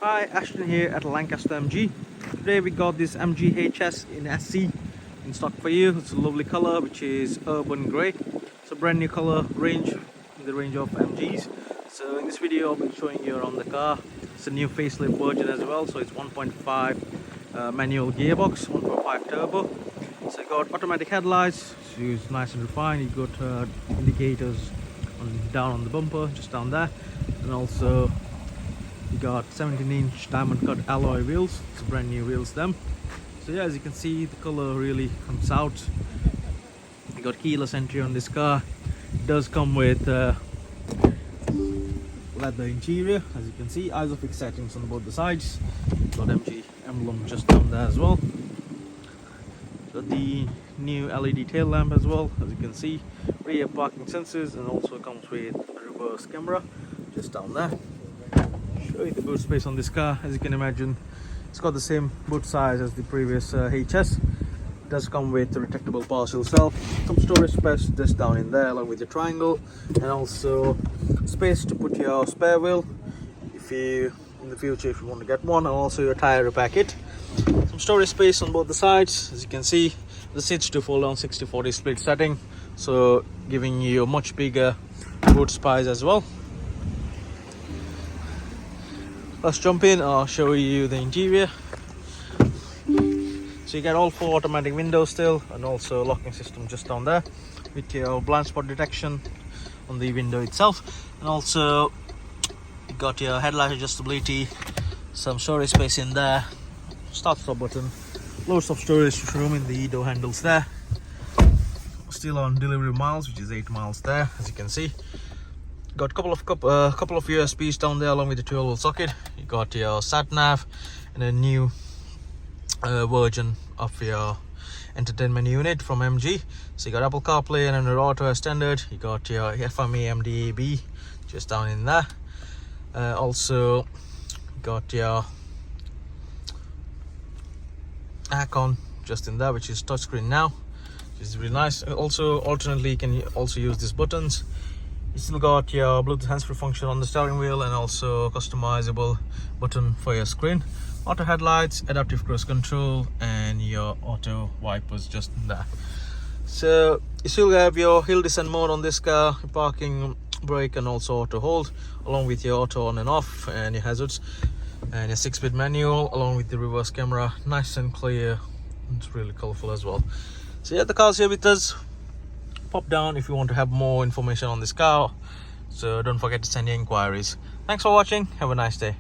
Hi, Ashton here at Lancaster MG. Today we got this MG HS in SC in stock for you. It's a lovely color, which is urban grey. It's a brand new color range in the range of MGs. So in this video I'll be showing you around the car. It's a new facelift version as well, so it's 1.5 manual gearbox, 1.5 turbo. So you got automatic headlights, so it's nice and refined. You got indicators down on the bumper, just down there, and also you got 17-inch diamond cut alloy wheels. It's brand new wheels them. So yeah, as you can see, the color really comes out. You got keyless entry on this car. It does come with leather interior, as you can see. ISOFIX settings on both the sides. Got MG emblem just down there as well. Got the new LED tail lamp as well, as you can see. Rear parking sensors, and also comes with a reverse camera just down there. Show you the boot space on this car. As you can imagine, it's got the same boot size as the previous HS. It does come with a retractable parcel cell, some storage space just down in there along with your triangle, and also space to put your spare wheel if you in the future if you want to get one, and also your tire packet. Some storage space on both the sides. As you can see, the seats to fold down 60/40 split setting, so giving you a much bigger boot space as well. Let's jump in. I'll show you the interior. So you get all 4 automatic windows still, and also locking system just down there with your blind spot detection on the window itself, and also you got your headlight adjustability, some storage space in there, start stop button, loads of storage room in the door handles there. Still on delivery miles, which is 8 miles there, as you can see. Got a couple of USBs down there along with the 12-volt socket. You got your sat nav and a new version of your entertainment unit from MG. So you got Apple CarPlay and Android Auto as standard. You got your FM AM DAB just down in there. Also got your icon just in there, which is touchscreen now, which is really nice. Also alternately you can also use these buttons. You still got your Bluetooth hands-free function on the steering wheel, and also customizable button for your screen. Auto headlights, adaptive cruise control, and your auto wipers just in there. So you still have your hill descent mode on this car, parking, brake, and also auto hold, along with your auto on and off and your hazards, and your 6-speed manual along with the reverse camera. Nice and clear. It's really colorful as well. So yeah, the car's here with us. Pop down if you want to have more information on this car, so don't forget to send your inquiries. Thanks for watching. Have a nice day.